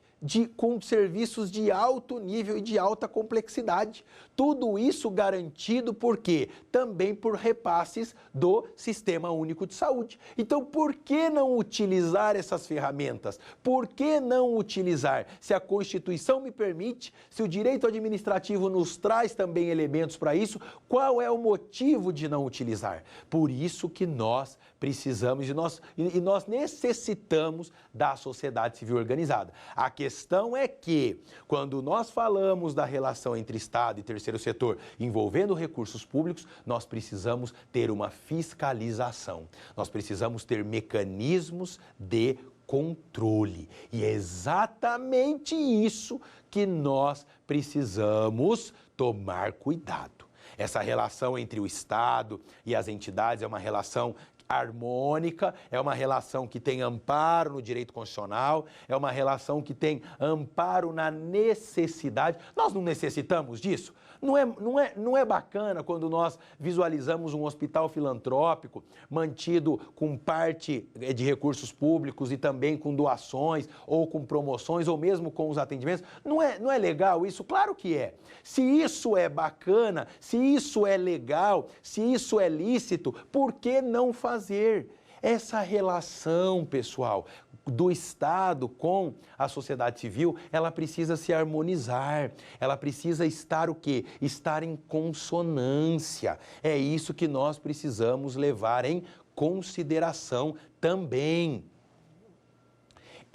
com serviços de alto nível e de alta complexidade. Tudo isso garantido por quê? Também por repasses do Sistema Único de Saúde. Então, por que não utilizar essas ferramentas? Por que não utilizar? Se a Constituição me permite, se o direito administrativo nos traz também elementos para isso, qual é o motivo de não utilizar? Por isso que nós precisamos e nós necessitamos da sociedade civil organizada. A questão é que, quando nós falamos da relação entre Estado e terceiro setor envolvendo recursos públicos, nós precisamos ter uma fiscalização. Nós precisamos ter mecanismos de controle. E é exatamente isso que nós precisamos tomar cuidado. Essa relação entre o Estado e as entidades é uma relação harmônica, é uma relação que tem amparo no direito constitucional, é uma relação que tem amparo na necessidade. Nós não necessitamos disso? Não é bacana quando nós visualizamos um hospital filantrópico mantido com parte de recursos públicos e também com doações ou com promoções ou mesmo com os atendimentos? Não é legal isso? Claro que é. Se isso é bacana, se isso é legal, se isso é lícito, por que não fazer? Essa relação, pessoal, do Estado com a sociedade civil, ela precisa se harmonizar, ela precisa estar o quê? Estar em consonância. É isso que nós precisamos levar em consideração também.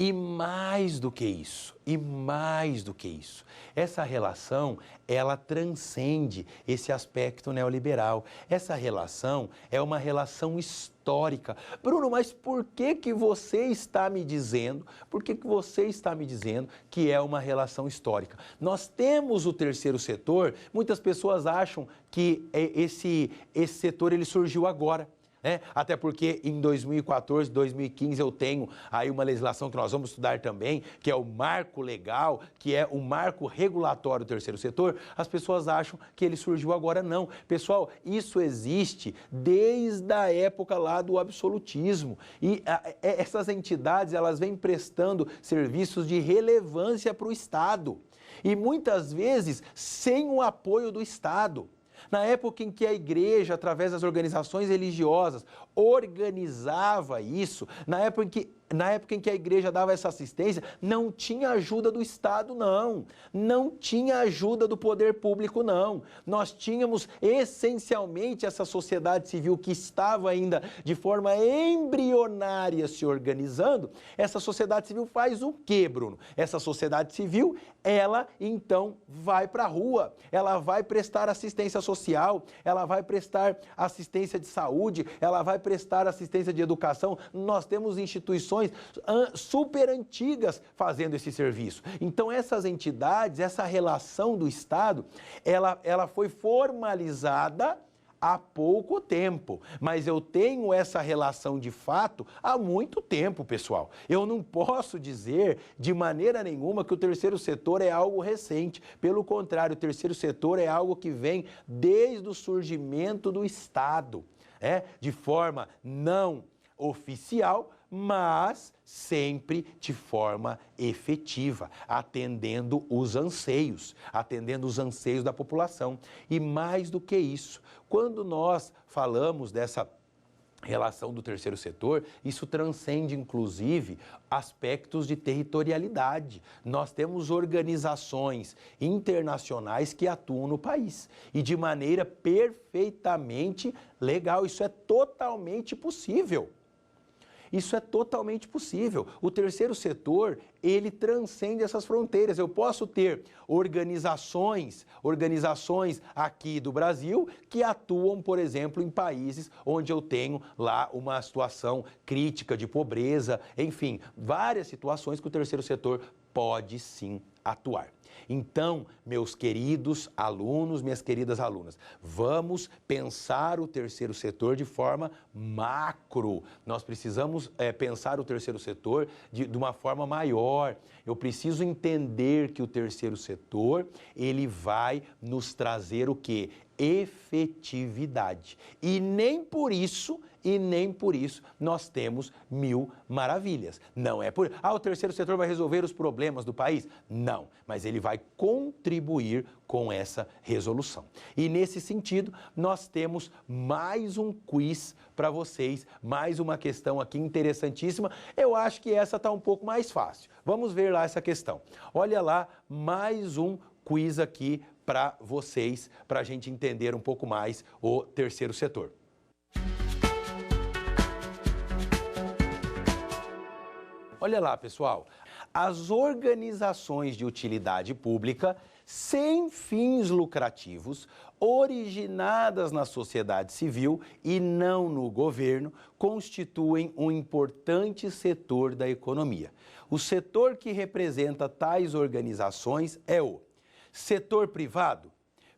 E mais do que isso, essa relação, ela transcende esse aspecto neoliberal. Essa relação é uma relação histórica. Bruno, mas por que você está me dizendo, que é uma relação histórica? Nós temos o terceiro setor, muitas pessoas acham que esse setor ele surgiu agora. Até porque em 2014, 2015 eu tenho aí uma legislação que nós vamos estudar também, que é o marco legal, que é o marco regulatório do terceiro setor. As pessoas acham que ele surgiu agora, não. Pessoal, isso existe desde a época lá do absolutismo. E essas entidades, elas vêm prestando serviços de relevância para o Estado. E muitas vezes sem o apoio do Estado. Na época em que a igreja, através das organizações religiosas, organizava isso, na época em que a igreja dava essa assistência, não tinha ajuda do Estado, não. Não tinha ajuda do poder público, não. Nós tínhamos essencialmente essa sociedade civil que estava ainda de forma embrionária se organizando. Essa sociedade civil faz o quê, Bruno? Essa sociedade civil, ela então vai para a rua, ela vai prestar assistência social, ela vai prestar assistência de saúde, ela vai prestar assistência de educação. Nós temos instituições super antigas fazendo esse serviço. Então, essas entidades, essa relação do Estado, ela foi formalizada há pouco tempo, mas eu tenho essa relação de fato há muito tempo, pessoal. Eu não posso dizer de maneira nenhuma que o terceiro setor é algo recente. Pelo contrário, o terceiro setor é algo que vem desde o surgimento do Estado, de forma não oficial, mas sempre de forma efetiva, atendendo os anseios da população. E mais do que isso, quando nós falamos dessa relação do terceiro setor, isso transcende, inclusive, aspectos de territorialidade. Nós temos organizações internacionais que atuam no país e de maneira perfeitamente legal. Isso é totalmente possível. Isso é totalmente possível. O terceiro setor, ele transcende essas fronteiras. Eu posso ter organizações aqui do Brasil que atuam, por exemplo, em países onde eu tenho lá uma situação crítica de pobreza, enfim, várias situações que o terceiro setor pode sim atuar. Então, meus queridos alunos, minhas queridas alunas, vamos pensar o terceiro setor de forma macro. Nós precisamos pensar o terceiro setor de uma forma maior. Eu preciso entender que o terceiro setor, ele vai nos trazer o quê? Efetividade. E nem por isso nós temos mil maravilhas. Não é por... o terceiro setor vai resolver os problemas do país? Não, mas ele vai contribuir com essa resolução. E nesse sentido, nós temos mais um quiz para vocês, mais uma questão aqui interessantíssima. Eu acho que essa está um pouco mais fácil. Vamos ver lá essa questão. Olha lá, mais um quiz aqui para vocês, para a gente entender um pouco mais o terceiro setor. Olha lá, pessoal, as organizações de utilidade pública sem fins lucrativos, originadas na sociedade civil e não no governo, constituem um importante setor da economia. O setor que representa tais organizações é o setor privado,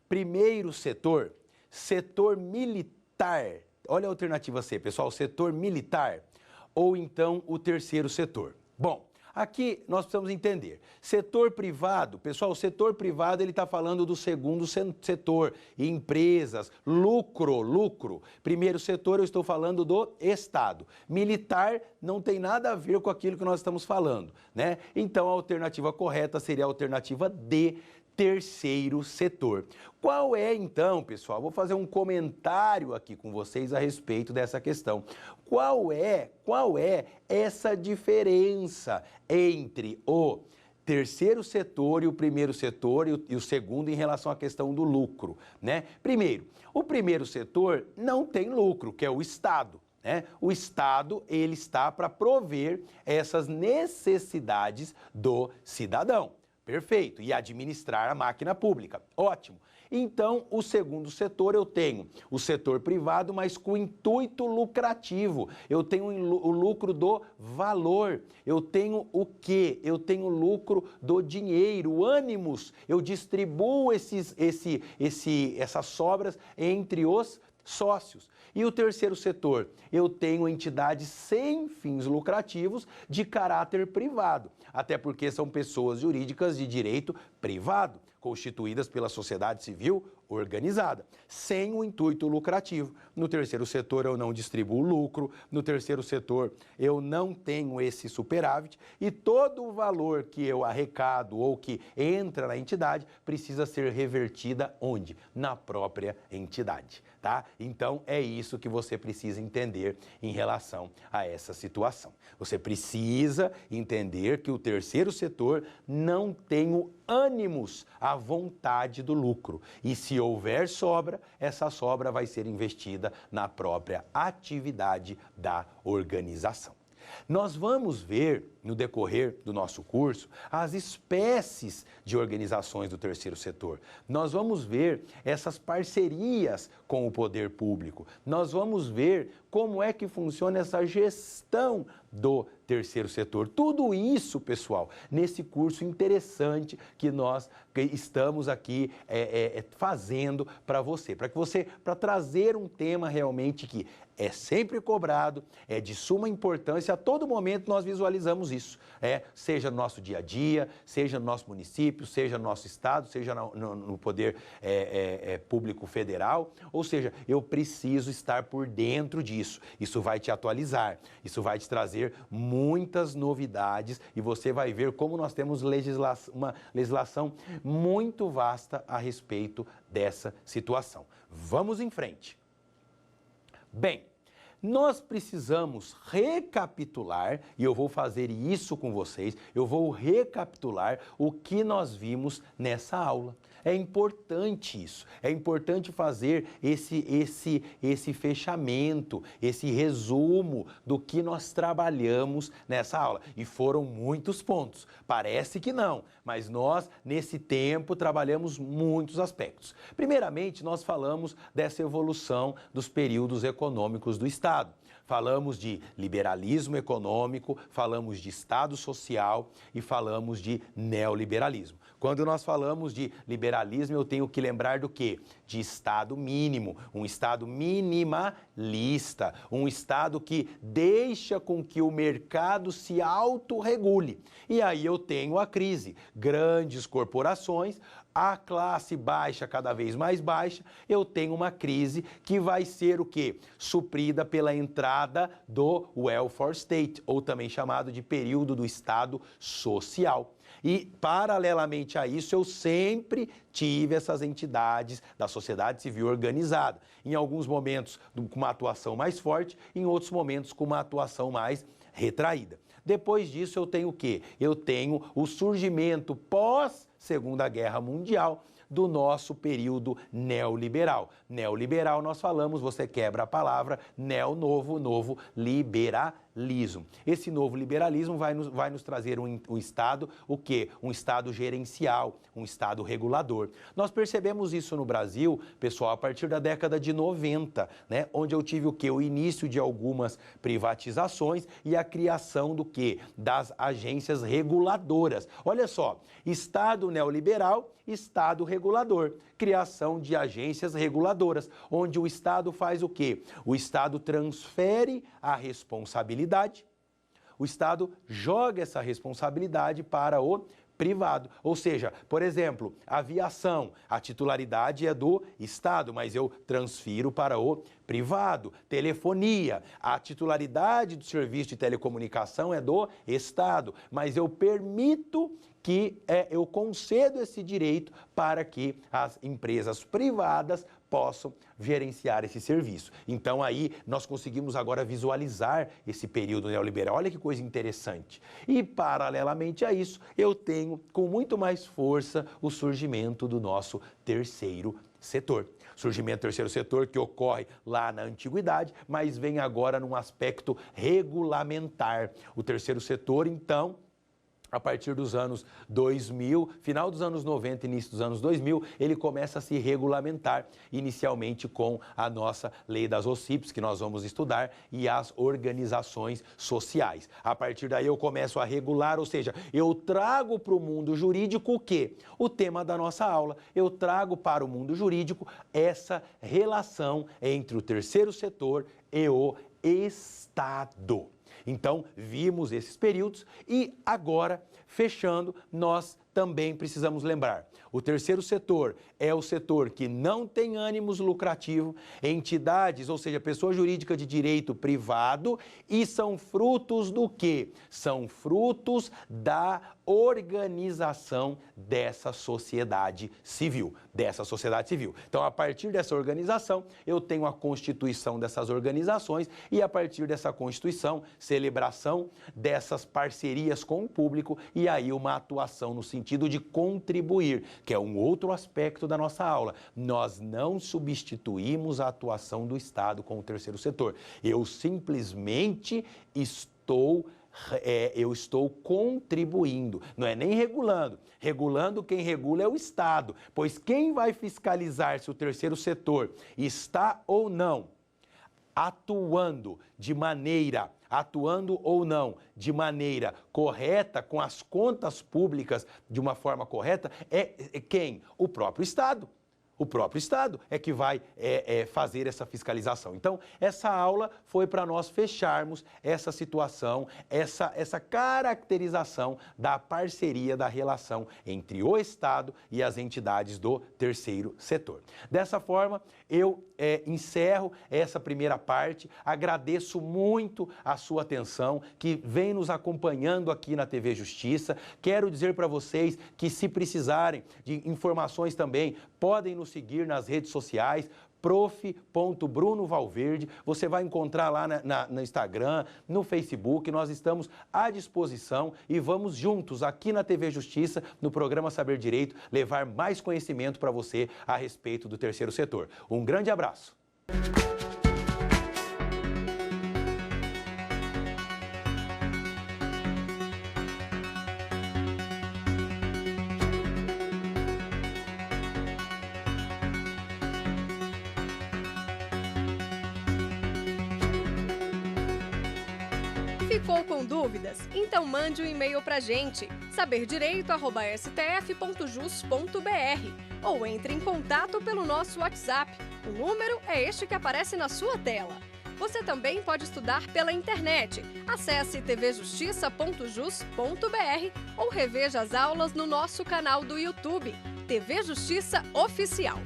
primeiro setor, setor militar, olha a alternativa C, pessoal, setor militar, ou então o terceiro setor. Bom, aqui nós precisamos entender, setor privado, pessoal, o setor privado ele está falando do segundo setor, empresas, lucro. Primeiro setor eu estou falando do Estado. Militar não tem nada a ver com aquilo que nós estamos falando, né? Então a alternativa correta seria a alternativa D, terceiro setor. Qual é então, pessoal? Vou fazer um comentário aqui com vocês a respeito dessa questão. qual é essa diferença entre o terceiro setor e o primeiro setor e o segundo em relação à questão do lucro, né? Primeiro, o primeiro setor não tem lucro, que é o Estado. O Estado, ele está para prover essas necessidades do cidadão. Perfeito. E administrar a máquina pública. Ótimo. Então, o segundo setor, eu tenho o setor privado, mas com intuito lucrativo. Eu tenho o lucro do valor. Eu tenho o quê? Eu tenho o lucro do dinheiro, o ânimos. Eu distribuo essas sobras entre os sócios. E o terceiro setor, eu tenho entidades sem fins lucrativos de caráter privado, até porque são pessoas jurídicas de direito privado, constituídas pela sociedade civil organizada, sem o intuito lucrativo. No terceiro setor eu não distribuo lucro, no terceiro setor eu não tenho esse superávit e todo o valor que eu arrecado ou que entra na entidade precisa ser revertida onde? Na própria entidade, tá? Então é isso que você precisa entender em relação a essa situação. Você precisa entender que o terceiro setor não tem o ânimos, a vontade do lucro. E se houver sobra, essa sobra vai ser investida na própria atividade da organização. Nós vamos ver, no decorrer do nosso curso, as espécies de organizações do terceiro setor. Nós vamos ver essas parcerias com o poder público. Nós vamos ver como é que funciona essa gestão do terceiro setor. Tudo isso, pessoal, nesse curso interessante que nós estamos aqui fazendo para você, para trazer um tema realmente que é sempre cobrado, é de suma importância, a todo momento nós visualizamos isso, seja no nosso dia a dia, seja no nosso município, seja no nosso estado, seja no poder público federal, ou seja, eu preciso estar por dentro disso, isso vai te atualizar, isso vai te trazer muitas novidades e você vai ver como nós temos uma legislação muito vasta a respeito dessa situação. Vamos em frente. Bem, nós precisamos recapitular, e eu vou fazer isso com vocês, eu vou recapitular o que nós vimos nessa aula. É importante isso, é importante fazer esse fechamento, esse resumo do que nós trabalhamos nessa aula. E foram muitos pontos, parece que não, mas nós, nesse tempo, trabalhamos muitos aspectos. Primeiramente, nós falamos dessa evolução dos períodos econômicos do Estado. Falamos de liberalismo econômico, falamos de Estado social e falamos de neoliberalismo. Quando nós falamos de liberalismo, eu tenho que lembrar do quê? De Estado mínimo, um Estado minimalista, um Estado que deixa com que o mercado se autorregule. E aí eu tenho a crise, grandes corporações, a classe baixa cada vez mais baixa, eu tenho uma crise que vai ser o quê? Suprida pela entrada do welfare state, ou também chamado de período do Estado social. E, paralelamente a isso, eu sempre tive essas entidades da sociedade civil organizada. Em alguns momentos com uma atuação mais forte, em outros momentos com uma atuação mais retraída. Depois disso, eu tenho o quê? Eu tenho o surgimento pós-Segunda Guerra Mundial do nosso período neoliberal. Neoliberal, nós falamos, você quebra a palavra, novo liberalismo. Esse novo liberalismo vai nos trazer um Estado, o quê? Um Estado gerencial, um Estado regulador. Nós percebemos isso no Brasil, pessoal, a partir da década de 90, né? Onde eu tive o quê? O início de algumas privatizações e a criação do quê? Das agências reguladoras. Olha só, Estado neoliberal, Estado regulador, criação de agências reguladoras, onde o Estado faz o quê? O Estado transfere a responsabilidade, o Estado joga essa responsabilidade para o privado. Ou seja, por exemplo, aviação, a titularidade é do Estado, mas eu transfiro para o privado. Telefonia, a titularidade do serviço de telecomunicação é do Estado, mas eu permito que eu concedo esse direito para que as empresas privadas possam gerenciar esse serviço. Então aí nós conseguimos agora visualizar esse período neoliberal. Olha que coisa interessante. E paralelamente a isso, eu tenho com muito mais força o surgimento do nosso terceiro setor. Surgimento do terceiro setor que ocorre lá na antiguidade, mas vem agora num aspecto regulamentar. O terceiro setor, então, a partir dos anos 2000, final dos anos 90, início dos anos 2000, ele começa a se regulamentar, inicialmente com a nossa lei das OCIPs, que nós vamos estudar, e as organizações sociais. A partir daí eu começo a regular, ou seja, eu trago para o mundo jurídico o quê? O tema da nossa aula. Eu trago para o mundo jurídico essa relação entre o terceiro setor e o Estado. Então, vimos esses períodos e agora, fechando, nós também precisamos lembrar. O terceiro setor é o setor que não tem ânimos lucrativos, entidades, ou seja, pessoa jurídica de direito privado, e são frutos do quê? São frutos da organização dessa sociedade civil, Então, a partir dessa organização, eu tenho a constituição dessas organizações e, a partir dessa constituição, celebração dessas parcerias com o público e aí uma atuação no sentido de contribuir, que é um outro aspecto da nossa aula. Nós não substituímos a atuação do Estado com o terceiro setor. Eu simplesmente estou contribuindo, não é nem regulando. Regulando, quem regula é o Estado, pois quem vai fiscalizar se o terceiro setor está ou não atuando ou não de maneira correta, com as contas públicas de uma forma correta, é quem? O próprio Estado. O próprio Estado é que vai fazer essa fiscalização. Então, essa aula foi para nós fecharmos essa situação, essa caracterização da parceria, da relação entre o Estado e as entidades do terceiro setor. Dessa forma, eu encerro essa primeira parte, agradeço muito a sua atenção, que vem nos acompanhando aqui na TV Justiça. Quero dizer para vocês que, se precisarem de informações também, podem nos seguir nas redes sociais, prof.brunovalverde, você vai encontrar lá no Instagram, no Facebook, nós estamos à disposição e vamos juntos aqui na TV Justiça, no programa Saber Direito, levar mais conhecimento para você a respeito do terceiro setor. Um grande abraço! Ficou com dúvidas? Então mande um e-mail pra gente, saberdireito@stf.jus.br, ou entre em contato pelo nosso WhatsApp. O número é este que aparece na sua tela. Você também pode estudar pela internet. Acesse tvjustiça.jus.br ou reveja as aulas no nosso canal do YouTube, TV Justiça Oficial.